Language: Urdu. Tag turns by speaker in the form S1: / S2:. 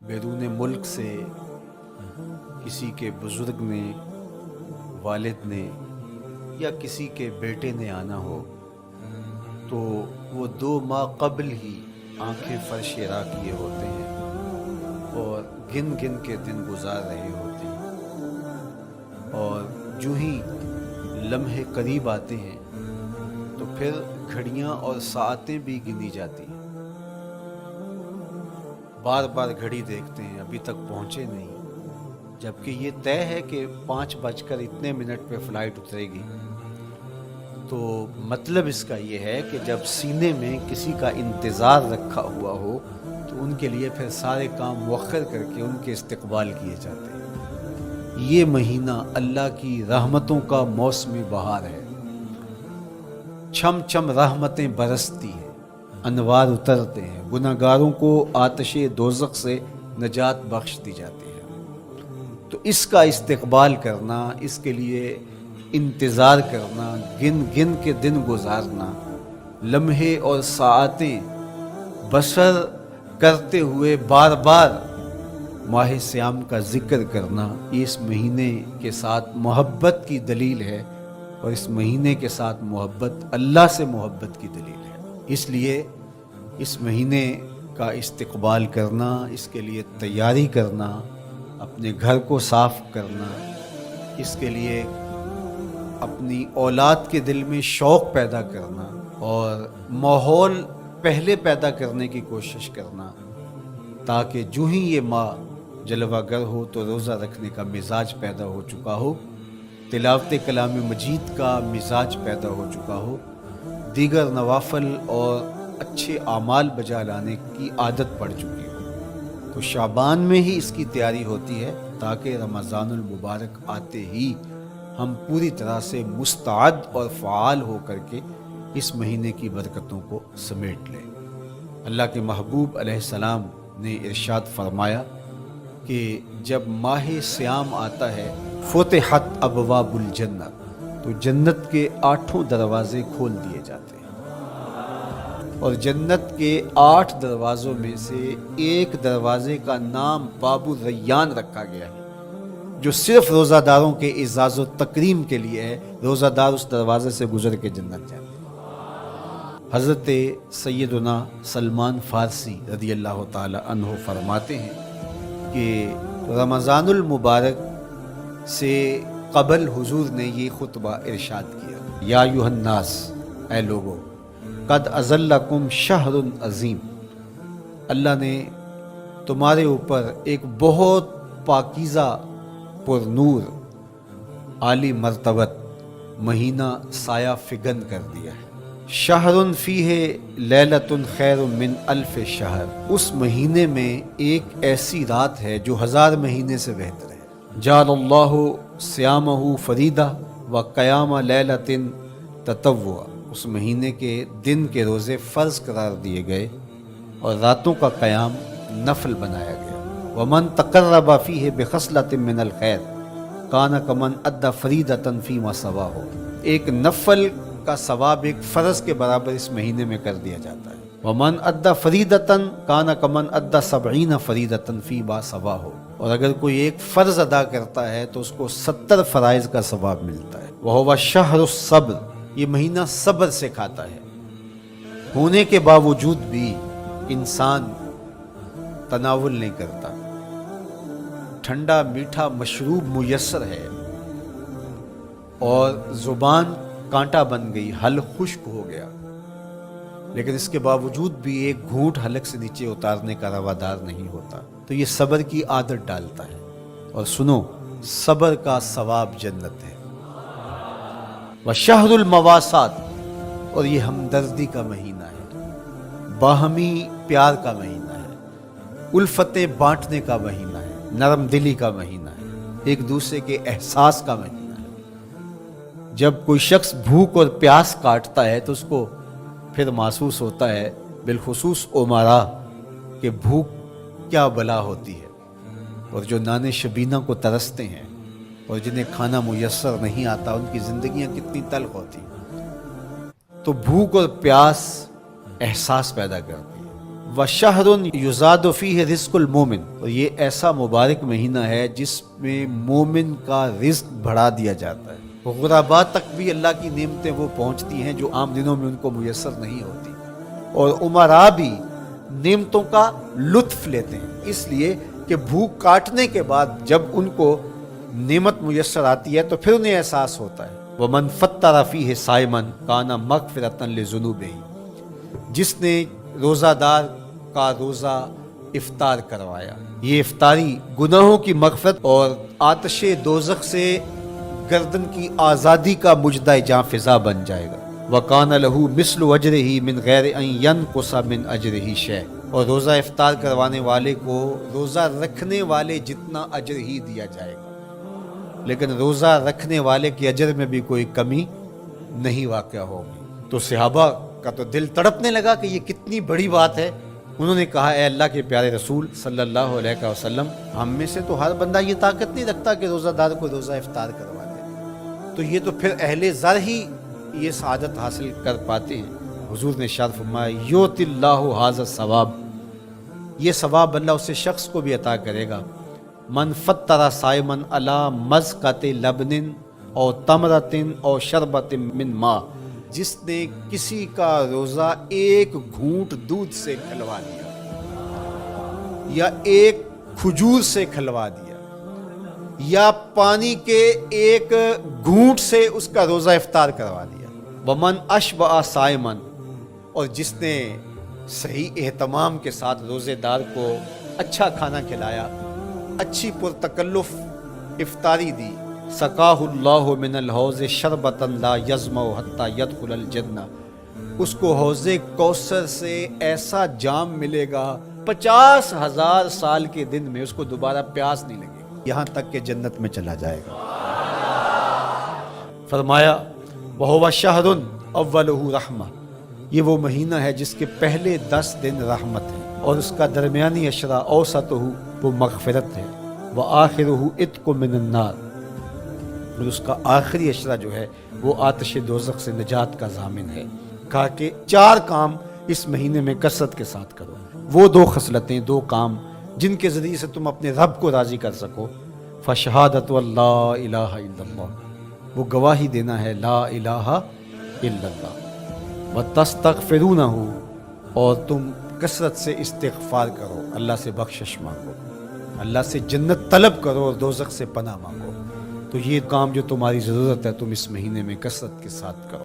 S1: بیرون ملک سے کسی کے بزرگ نے، والد نے یا کسی کے بیٹے نے آنا ہو تو وہ 2 ماہ قبل ہی آنکھیں فرش راہ کیے ہوتے ہیں اور گن گن کے دن گزار رہے ہوتے ہیں، اور جو ہی لمحے قریب آتے ہیں تو پھر گھڑیاں اور ساعتیں بھی گنی جاتی ہیں۔ بار بار گھڑی دیکھتے ہیں، ابھی تک پہنچے نہیں، جبکہ یہ طے ہے کہ 5:02 پہ فلائٹ اترے گی۔ تو مطلب اس کا یہ ہے کہ جب سینے میں کسی کا انتظار رکھا ہوا ہو تو ان کے لیے پھر سارے کام مؤخر کر کے ان کے استقبال کیے جاتے ہیں۔ یہ مہینہ اللہ کی رحمتوں کا موسم بہار ہے، چھم چھم رحمتیں برستی ہیں، انوار اترتے ہیں، گناہگاروں کو آتش دوزخ سے نجات بخش دی جاتی ہے۔ تو اس کا استقبال کرنا، اس کے لیے انتظار کرنا، گن گن کے دن گزارنا، لمحے اور ساعتیں بسر کرتے ہوئے بار بار ماہ سیام کا ذکر کرنا، یہ اس مہینے کے ساتھ محبت کی دلیل ہے، اور اس مہینے کے ساتھ محبت اللہ سے محبت کی دلیل ہے۔ اس لیے اس مہینے کا استقبال کرنا، اس کے لیے تیاری کرنا، اپنے گھر کو صاف کرنا، اس کے لیے اپنی اولاد کے دل میں شوق پیدا کرنا اور ماحول پہلے پیدا کرنے کی کوشش کرنا، تاکہ جو ہی یہ ماہ جلوہ گر ہو تو روزہ رکھنے کا مزاج پیدا ہو چکا ہو، تلاوت کلام مجید کا مزاج پیدا ہو چکا ہو، دیگر نوافل اور اچھے اعمال بجا لانے کی عادت پڑ چکی ہو۔ تو شعبان میں ہی اس کی تیاری ہوتی ہے تاکہ رمضان المبارک آتے ہی ہم پوری طرح سے مستعد اور فعال ہو کر کے اس مہینے کی برکتوں کو سمیٹ لیں۔ اللہ کے محبوب علیہ السلام نے ارشاد فرمایا کہ جب ماہ سیام آتا ہے فتحت ابواب الجنہ، تو جنت کے 8 دروازے کھول دیے جاتے ہیں، اور جنت کے 8 دروازوں میں سے ایک دروازے کا نام باب الریان رکھا گیا ہے، جو صرف روزہ داروں کے اعزاز و تکریم کے لیے ہے۔ روزہ دار اس دروازے سے گزر کے جنت جاتے ہیں۔ حضرت سیدنا سلمان فارسی رضی اللہ تعالی عنہ فرماتے ہیں کہ رمضان المبارک سے قبل حضور نے یہ خطبہ ارشاد کیا، یا ایھا الناس، اے لوگو، قد اظلکم شہر عظیم، اللہ نے تمہارے اوپر ایک بہت پاکیزہ، پر نور، عالی مرتبت مہینہ سایہ فگن کر دیا ہے۔ شہر فیہ لیلۃ خیر من الف شہر، اس مہینے میں ایک ایسی رات ہے جو 1000 مہینے سے بہتر ہے۔ جعل اللہ صیامہ فریدہ و قیام لیلۃ تطوع، اس مہینے کے دن کے روزے فرض قرار دیے گئے اور راتوں کا قیام نفل بنایا گیا۔ ومن تقرب فیہ بخصلۃ من الخیر کان کمن ادی فریضۃ فیما سواہ، ایک نفل کا ثواب ایک فرض کے برابر اس مہینے میں کر دیا جاتا ہے۔ ومن ادی فریضۃ کان کمن ادی 70 فریضۃ فیما سواہ، اور اگر کوئی ایک فرض ادا کرتا ہے تو اس کو 70 فرائض کا ثواب ملتا ہے۔ وہو شہر الصبر، یہ مہینہ صبر سکھاتا ہے، ہونے کے باوجود بھی انسان تناول نہیں کرتا، ٹھنڈا میٹھا مشروب میسر ہے اور زبان کانٹا بن گئی، حلق خشک ہو گیا، لیکن اس کے باوجود بھی ایک گھونٹ حلق سے نیچے اتارنے کا روادار نہیں ہوتا، تو یہ صبر کی عادت ڈالتا ہے۔ اور سنو، صبر کا ثواب جنت ہے۔ وشہر المواسات، اور یہ ہمدردی کا مہینہ ہے، باہمی پیار کا مہینہ ہے، الفتیں بانٹنے کا مہینہ ہے، نرم دلی کا مہینہ ہے، ایک دوسرے کے احساس کا مہینہ ہے۔ جب کوئی شخص بھوک اور پیاس کاٹتا ہے تو اس کو پھر محسوس ہوتا ہے، بالخصوص امراء، کہ بھوک کیا بلا ہوتی ہے، اور جو نان شبینہ کو ترستے ہیں اور جنہیں کھانا میسر نہیں آتا، ان کی زندگیاں کتنی تلخ ہوتی ہیں۔ تو بھوک اور پیاس احساس پیدا کرتی ہے، وَشَهْرٌ يُزَادُ فِيهِ رِزْقُ الْمُؤْمِنِ، اور یہ ایسا مبارک مہینہ ہے جس میں مومن کا رزق بڑھا دیا جاتا ہے۔ غرباء تک بھی اللہ کی نعمتیں وہ پہنچتی ہیں جو عام دنوں میں ان کو میسر نہیں ہوتی، اور امراء بھی نعمتوں کا لطف لیتے ہیں، اس لیے کہ بھوک کاٹنے کے بعد جب ان کو نعمت میسر آتی ہے تو پھر انہیں احساس ہوتا ہے۔ وَمَنْ فَطَّرَ فِيهِ صَائِمًا كَانَ مَغْفِرَةً لِذُنُوبِهِ، جس نے روزہ دار کا روزہ افطار کروایا، یہ افطاری گناہوں کی مغفرت اور آتش دوزخ سے گردن کی آزادی کا مجدہ جاں فضا بن جائے گا۔ وَقَانَ لَهُ مِثْلُ أَجْرِهِ مِنْ غَيْرِ أَنْ يَنْقُصَ مِنْ أَجْرِهِ شَيْءٌ، اور روزہ افطار کروانے والے کو روزہ رکھنے والے جتنا اجر ہی دیا جائے گا، لیکن روزہ رکھنے والے کے اجر میں بھی کوئی کمی نہیں واقع ہوگی۔ تو صحابہ کا تو دل تڑپنے لگا کہ یہ کتنی بڑی بات ہے۔ انہوں نے کہا اے اللہ کے پیارے رسول صلی اللہ علیہ وسلم، ہم میں سے تو ہر بندہ یہ طاقت نہیں رکھتا کہ روزہ دار کو روزہ افطار کروا دے، تو یہ تو پھر اہل زر ہی یہ سعادت حاصل کر پاتے ہیں۔ حضور نے ارشاد فرمایا یؤت اللہ ھذا الثواب، یہ ثواب اللہ اسے شخص کو بھی عطا کرے گا۔ من فطر صائما علی مزقۃ لبن او تمرۃ او شربۃ من ماء، جس نے کسی کا روزہ ایک گھونٹ دودھ سے کھلوا دیا، یا ایک کھجور سے کھلوا دیا، یا پانی کے ایک گھونٹ سے اس کا روزہ افطار کروا دیا۔ ومن اشبع صائما، اور جس نے صحیح اہتمام کے ساتھ روزے دار کو اچھا کھانا کھلایا، اچھی پرتکلف افطاری دی، سقاہ اللہ من الحوض شربتا لا یظمأ حتی یدخل الجنہ، اس کو حوض کوثر سے ایسا جام ملے گا 50,000 سال کے دن میں اس کو دوبارہ پیاس نہیں لگے گی، یہاں تک کہ جنت میں چلا جائے گا۔ فرمایا وَهُوَ شَهْرٌ أَوَّلُهُ رَحْمَةٌ، یہ وہ مہینہ ہے جس کے پہلے 10 دن رحمت ہے، اور اس کا درمیانی عشرہ اوسطہ وہ مغفرت ہے، وآخرہ عتق من النار، اور اس کا آخری عشرہ جو ہے وہ آتش دوزخ سے نجات کا ضامن ہے۔ کہا کہ 4 کام اس مہینے میں کثرت کے ساتھ کرو، وہ 2 خصلتیں، 2 کام جن کے ذریعے سے تم اپنے رب کو راضی کر سکو۔ فشہادت اللہ الہ الا اللہ، وہ گواہی دینا ہے لا الہ الا اللہ، وتستغفرونہ، اور تم کثرت سے استغفار کرو، اللہ سے بخشش مانگو، اللہ سے جنت طلب کرو اور دوزخ سے پناہ مانگو۔ تو یہ کام جو تمہاری ضرورت ہے تم اس مہینے میں کثرت کے ساتھ کرو۔